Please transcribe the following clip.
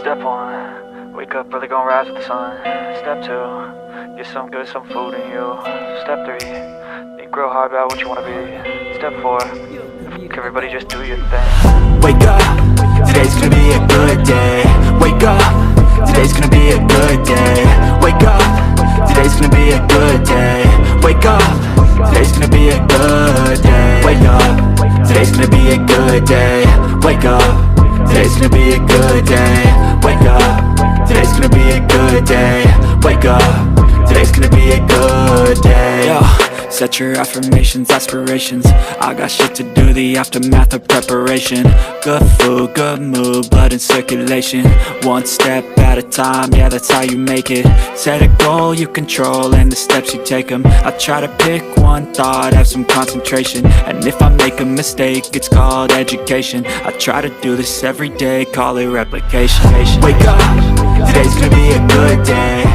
Step 1, wake up early, gonna rise with the sun. Step 2, get some good, some food in you. Step 3, think real hard about what you wanna be. Step 4, everybody just do your thing. Wake up, today's gonna be a good day. Wake up, today's gonna be a good day. Wake up, today's gonna be a good day. Wake up, today's gonna be a good day. Wake up, today's gonna be a good day. Wake up, today's gonna be a good day. Wake up, today's gonna be a good day. Wake up, today's gonna be a good day. Yo, set your affirmations, aspirations. I got shit to do, the aftermath of preparation. Good food, good mood, blood in circulation. One step at a time, yeah, that's how you make it. Set a goal you control and the steps you take them. I try to pick one thought, have some concentration. And if I make a mistake, it's called education. I try to do this every day, call it replication. Wake up, today's gonna be a good day.